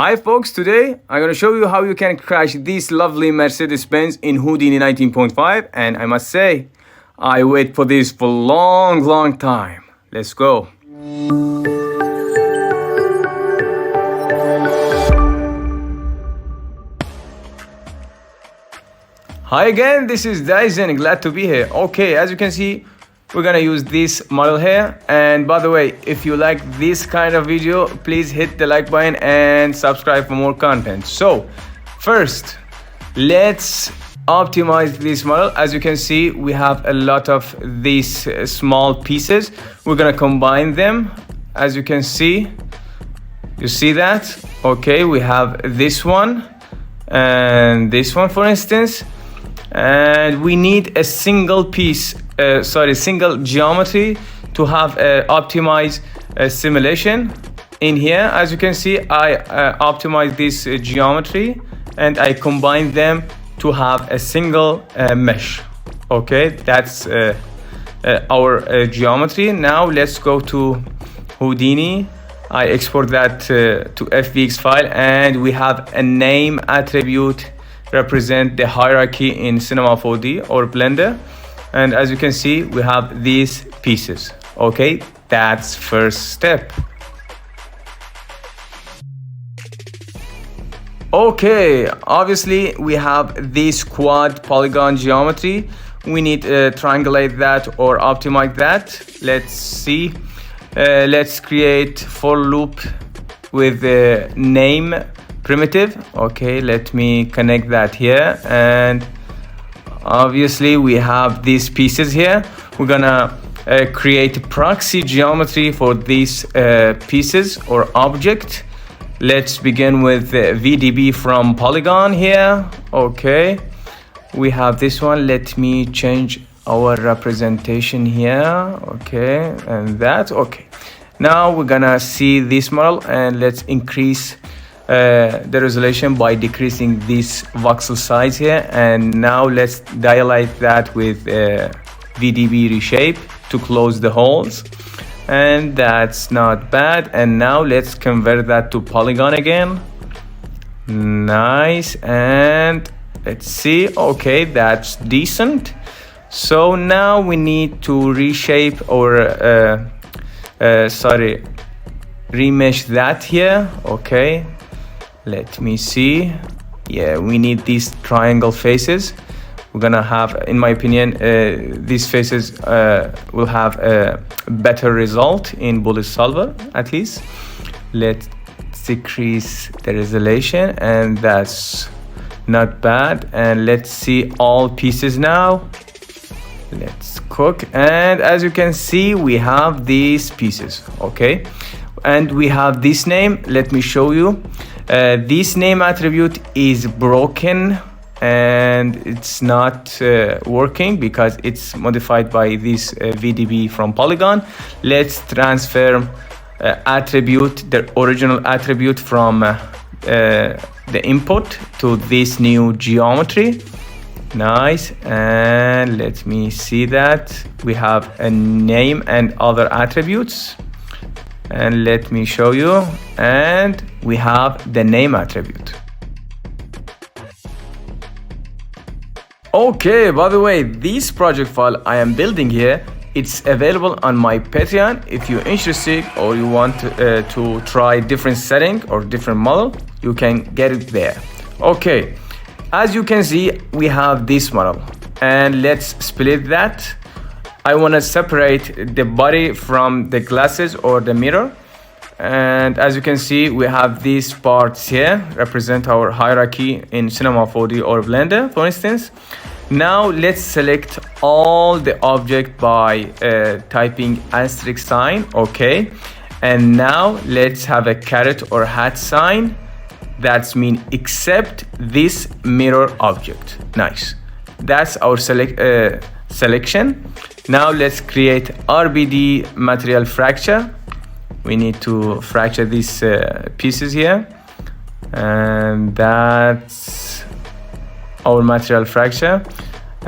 Hi folks, today I'm going to show you how you can crash this lovely Mercedes Benz in Houdini 19.5, and I must say, I wait for this for a long time. Let's go. Hi again, this is Dyson, glad to be here. Okay, as you can see, we're gonna use this model here. And by the way, if you like this kind of video, please hit the like button and subscribe for more content. So first, let's optimize this model. As you can see, we have a lot of these small pieces. We're gonna combine them. As you can see, you see that? Okay, we have this one and this one, for instance. And we need a single piece, single geometry to have optimized simulation. In here, as you can see, I optimize this geometry and I combine them to have a single mesh. Okay, that's our geometry. Now let's go to Houdini. I export that to FBX file, and we have a name attribute represent the hierarchy in Cinema 4D or Blender. And as you can see, we have these pieces. Okay, that's first step. Okay, obviously we have this quad polygon geometry. We need to triangulate that or optimize that. Let's see. Let's create for loop with the name primitive. Okay, let me connect that here, and obviously we have these pieces here. We're gonna create proxy geometry for these pieces or object. Let's begin with VDB from polygon here. Okay, we have this one. Let me change our representation here. Okay, and that. Okay, now we're gonna see this model, and let's increase the resolution by decreasing this voxel size here. And now let's dilate that with VDB reshape to close the holes, and that's not bad. And now let's convert that to polygon again. Nice. And let's see. Okay, that's decent. So now we need to reshape or remesh that here. Okay, let me see. Yeah, we need these triangle faces. We're gonna have, in my opinion, these faces will have a better result in Bullet Solver, at least. Let's decrease the resolution, and that's not bad. And let's see all pieces now. Let's cook, and as you can see, we have these pieces. Okay, and we have this name. Let me show you. This name attribute is broken and it's not working because it's modified by this VDB from polygon. Let's transfer attribute, the original attribute from the input to this new geometry. Nice. And let me see that we have a name and other attributes. And let me show you, and we have the name attribute. Okay, by the way, this project file I am building here, it's available on my Patreon. If you're interested or you want to try different setting or different model, you can get it there. Okay, as you can see, we have this model, and let's split that. I want to separate the body from the glasses or the mirror. And as you can see, we have these parts here represent our hierarchy in Cinema 4D or Blender, for instance. Now let's select all the object by typing asterisk sign. Okay, and now let's have a caret or hat sign. That's mean except this mirror object. Nice. That's our selection. Now let's create RBD material fracture. We need to fracture these pieces here, and that's our material fracture.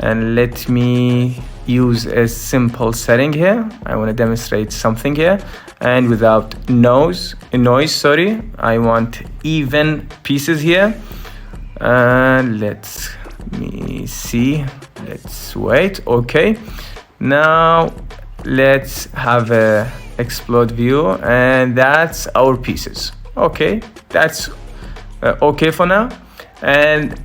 And let me use a simple setting here. I want to demonstrate something here, and without noise, I want even pieces here. And let's wait. Okay, now let's have a explode view, and that's our pieces. Okay, that's okay for now. And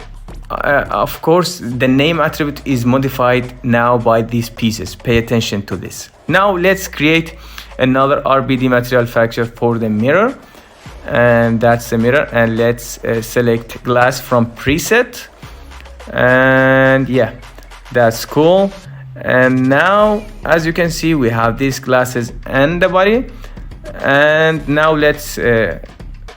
of course, the name attribute is modified now by these pieces. Pay attention to this. Now let's create another RBD material factor for the mirror, and that's the mirror. And let's select glass from preset, and yeah, that's cool. And now, as you can see, we have these glasses and the body. And now let's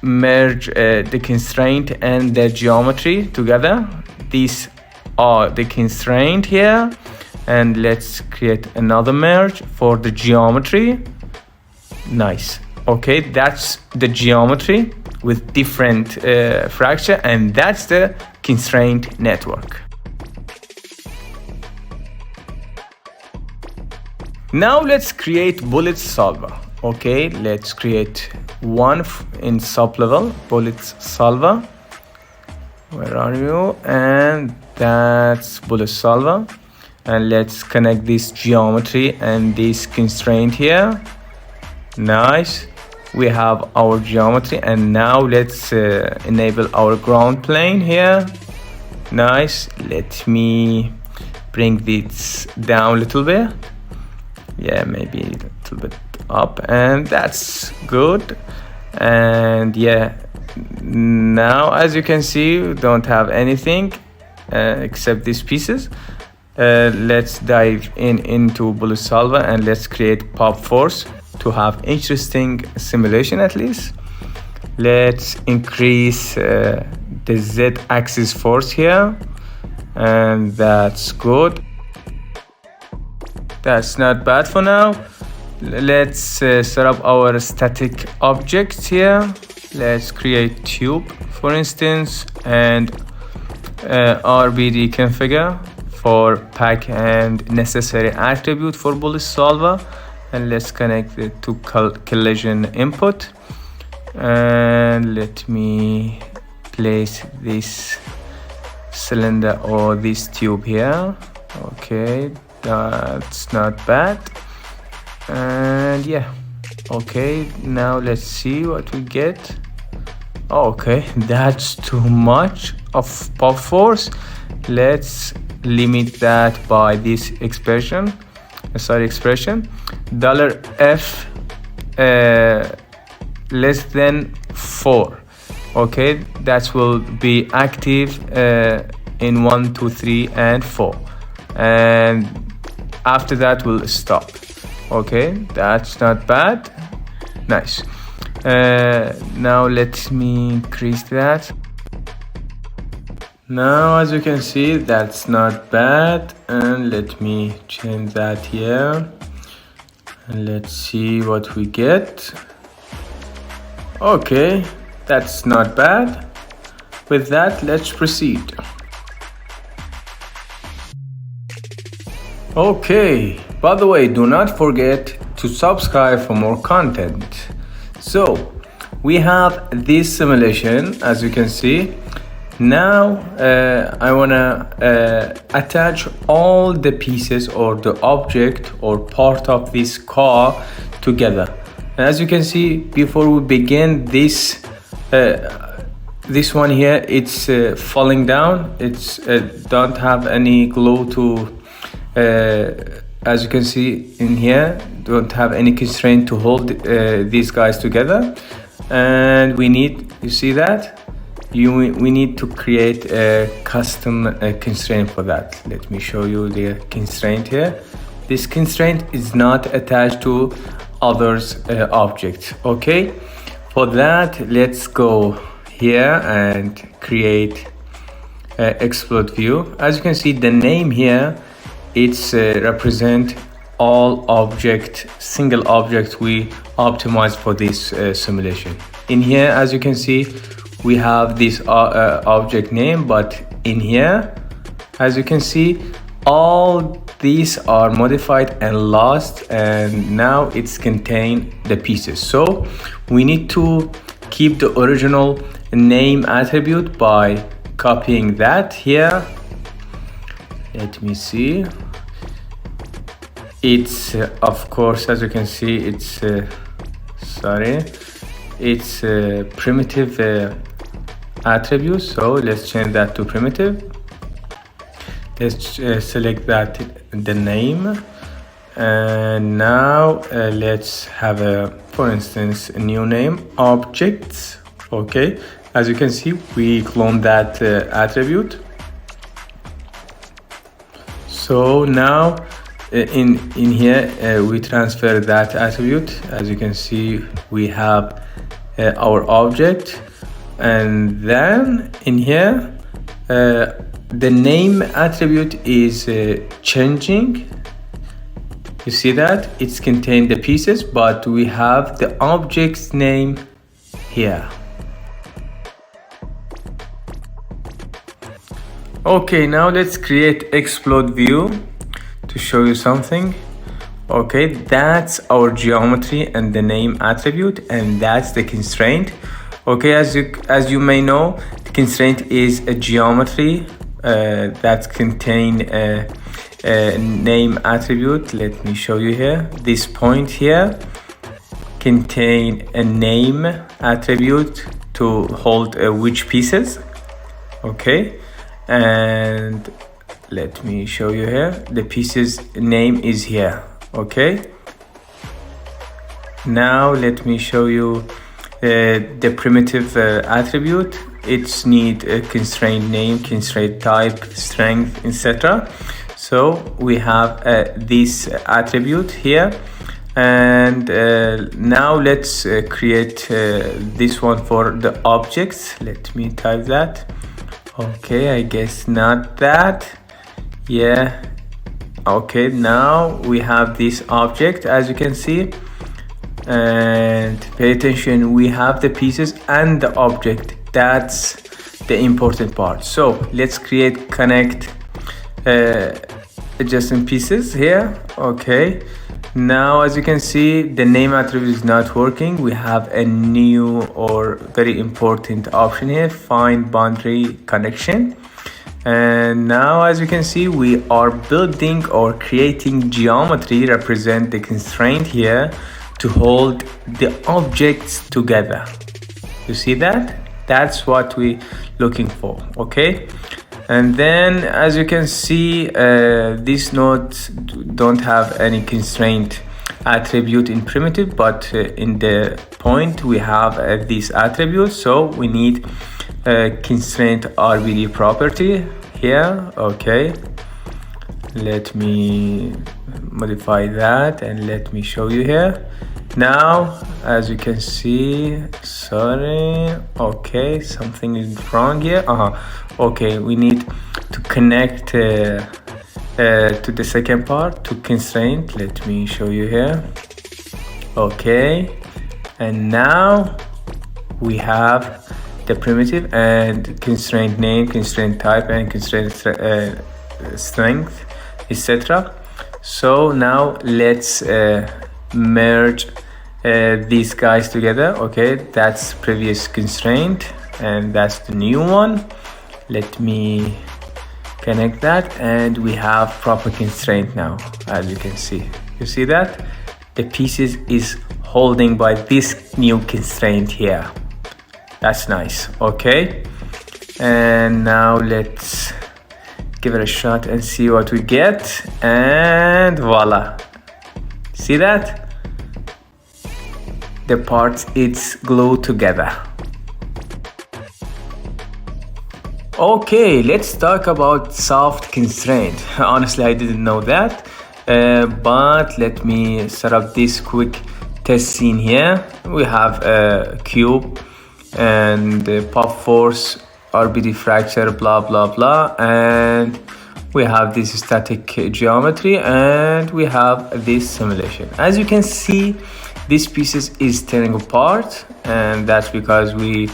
merge the constraint and the geometry together. These are the constraint here, and let's create another merge for the geometry. Nice. Okay, that's the geometry with different fracture, and that's the constraint network. Now let's create bullet solver. Okay, let's create one in sublevel, bullet solver. Where are you? And that's bullet solver. And let's connect this geometry and this constraint here. Nice. We have our geometry, and now let's enable our ground plane here. Nice. Let me bring this down a little bit. Yeah, maybe a little bit up, and that's good. And yeah, now as you can see, we don't have anything except these pieces. Let's dive into bullet solver, and let's create pop force to have interesting simulation. At least let's increase the z-axis force here, and that's good. That's not bad for now. Let's set up our static objects here. Let's create tube, for instance, and RBD configure for pack and necessary attribute for bullet solver. And let's connect it to collision input. And let me place this cylinder or this tube here. Okay, that's not bad. And yeah, okay, now let's see what we get. Okay, that's too much of pop force. Let's limit that by this expression. $F less than 4. Okay, that will be active in 1, 2, 3, and 4, and after that we'll stop. Okay, that's not bad. Nice. Now let me increase that. Now as you can see, that's not bad, and let me change that here, and let's see what we get. Okay, that's not bad. With that, let's proceed. Okay, by the way, do not forget to subscribe for more content. So we have this simulation, as you can see. Now I want to attach all the pieces or the object or part of this car together. And as you can see, before we begin this one here, it's falling down. It's don't have any glue to as you can see in here, don't have any constraint to hold these guys together. And we need, you see that? We need to create a custom constraint for that. Let me show you the constraint here. This constraint is not attached to others objects. Okay, for that, let's go here and create explode view. As you can see, the name here, it's represent all single object we optimize for this simulation. In here, as you can see, we have this object name, but in here, as you can see, all these are modified and lost, and now it's contain the pieces. So we need to keep the original name attribute by copying that here. Let me see. It's of course, as you can see, it's it's primitive attribute. So let's change that to primitive. Let's select that, the name, and now let's have for instance, a new name, objects. Okay, as you can see, we clone that attribute. So now in here we transfer that attribute. As you can see, we have our object, and then in here the name attribute is changing. You see that it's contained the pieces, but we have the object's name here. Okay, now let's create explode view to show you something. Okay, that's our geometry and the name attribute, and that's the constraint. Okay, as you may know, the constraint is a geometry that contain a name attribute. Let me show you here. This point here contain a name attribute to hold which pieces. Okay, and let me show you here. The pieces name is here. Okay, now let me show you the primitive attribute. It's need a constraint name, constraint type, strength, etc. So we have this attribute here, and now let's create this one for the objects. Let me type that. Okay, I guess not that. Yeah. Okay, now we have this object, as you can see, and pay attention, we have the pieces and the object. That's the important part. So let's create connect adjacent pieces here. Okay, now as you can see, the name attribute is not working. We have a new or very important option here, find boundary connection. And now as you can see, we are building or creating geometry represent the constraint here to hold the objects together. You see that? That's what we looking for. Okay, and then as you can see, these nodes don't have any constraint attribute in primitive, but in the point we have this attribute. So we need constraint RBD property here. Okay, let me modify that and let me show you here. Now as you can see, sorry, okay, something is wrong here. Okay, we need to connect to the second part, to constraint. Let me show you here. Okay, and now we have the primitive and constraint name, constraint type, and constraint strength, etc. So now let's merge these guys together. Okay, that's previous constraint and that's the new one. Let me connect that, and we have proper constraint now. As you can see, you see that the pieces is holding by this new constraint here. That's nice. Okay, and now let's give it a shot and see what we get. And voila, see that the parts it's glued together. Okay, let's talk about soft constraint. Honestly, I didn't know that, but let me set up this quick test scene here. We have a cube and pop force, RBD fracture, blah blah blah, and we have this static geometry, and we have this simulation. As you can see, this pieces is tearing apart, and that's because we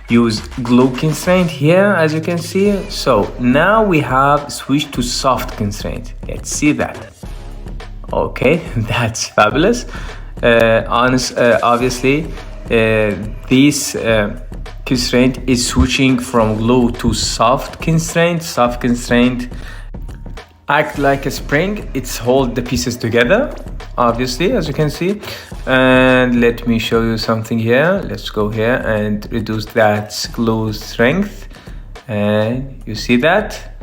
use glue constraint here, as you can see. So now we have switched to soft constraint. Let's see that. Okay, that's fabulous. Obviously, this constraint is switching from glue to soft constraint. Soft constraint act like a spring. It's hold the pieces together, obviously, as you can see. And let me show you something here. Let's go here and reduce that glue strength, and you see that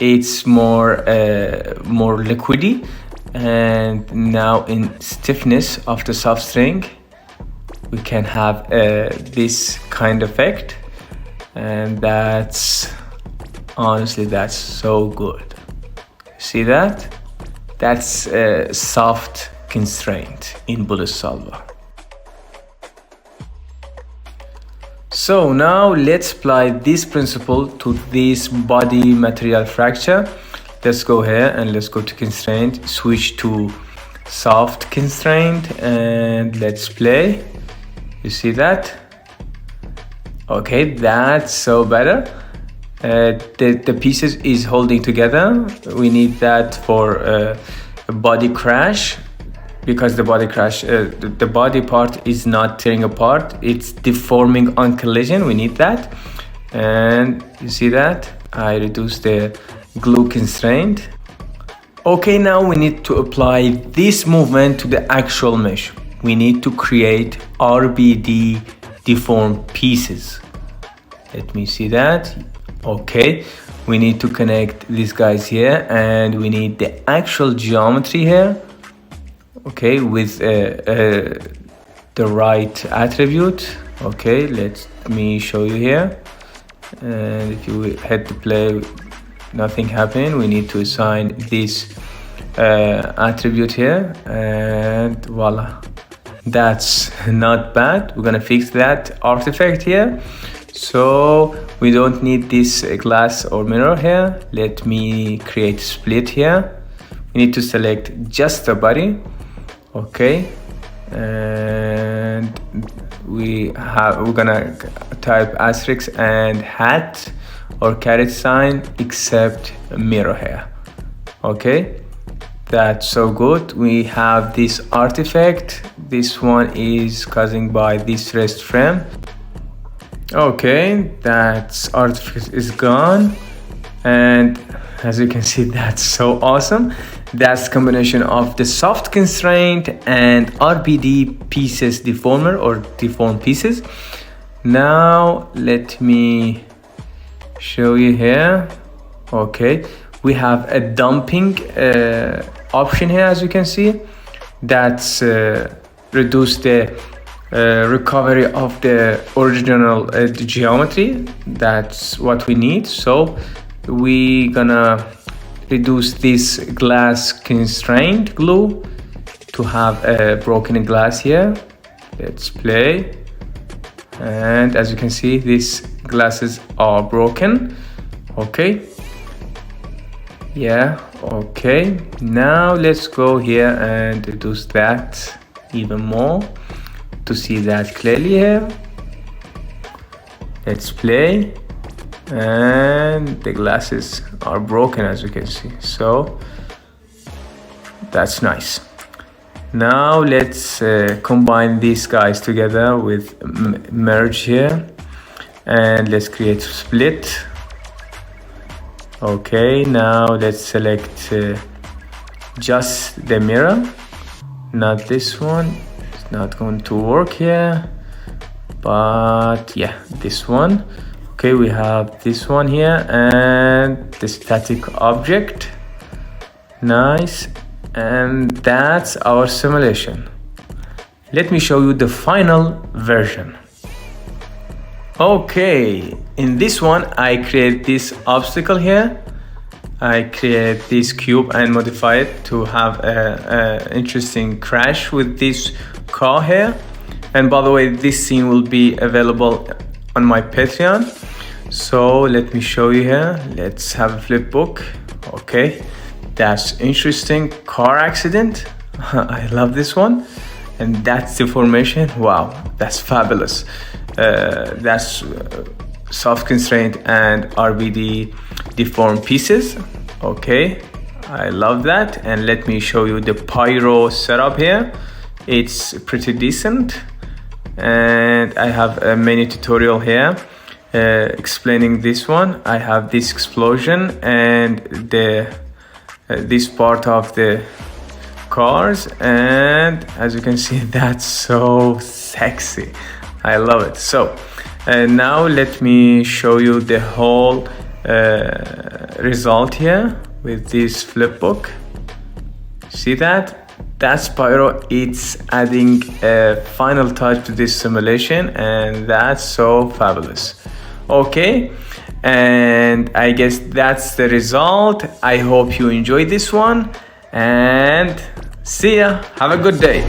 it's more liquidy. And now in stiffness of the soft string, we can have this kind of effect, and that's honestly, that's so good. See that? That's a soft constraint in Bullet Solver. So now let's apply this principle to this body material fracture. Let's go here and let's go to constraint, switch to soft constraint, and let's play. You see that? Okay, that's so better. The pieces is holding together. We need that for a body crash, because the body crash, the body part is not tearing apart, it's deforming on collision. We need that. And you see that I reduced the glue constraint. Okay, now we need to apply this movement to the actual mesh. We need to create RBD deform pieces. Let me see that. Okay, we need to connect these guys here, and we need the actual geometry here. Okay, with the right attribute. Okay, let me show you here. And if you hit the play, nothing happened. We need to assign this attribute here, and voila, that's not bad. We're gonna fix that artifact here, so we don't need this glass or mirror here. Let me create split here. We need to select just the body. Okay, and we're gonna type asterisk and hat or caret sign except mirror here. Okay, that's so good. We have this artifact. This one is causing by this rest frame. Okay, that artifact is gone, and as you can see, that's so awesome. That's combination of the soft constraint and RBD pieces deformer or deform pieces. Now let me show you here. Okay, we have a dumping option here, as you can see. That's reduce the recovery of the original geometry. That's what we need. So we gonna reduce this glass constraint glue to have a broken glass here. Let's play, and as you can see, these glasses are broken. Okay, yeah, okay, now let's go here and reduce that even more to see that clearly here. Let's play, and the glasses are broken, as you can see, so that's nice. Now let's combine these guys together with merge here, and let's create split. Okay, now let's select just the mirror, not this one. It's not going to work here, but yeah, this one. Okay, we have this one here and the static object. Nice, and that's our simulation. Let me show you the final version. Okay, in this one I create this obstacle here. I create this cube and modify it to have a interesting crash with this car here. And by the way, this scene will be available on my Patreon. So let me show you here. Let's have a flip book. Okay, that's interesting. Car accident. I love this one. And that's deformation. Wow, that's fabulous. that's soft constraint and RBD deform pieces. Okay, I love that. And let me show you the pyro setup here. It's pretty decent, and I have a mini tutorial here explaining this one. I have this explosion and this part of the cars, and as you can see, that's so sexy. I love it. So now let me show you the whole result here with this flip book. See that? That's pyro. It's adding a final touch to this simulation, and that's so fabulous. Okay, and I guess that's the result. I hope you enjoyed this one, and see ya. Have a good day.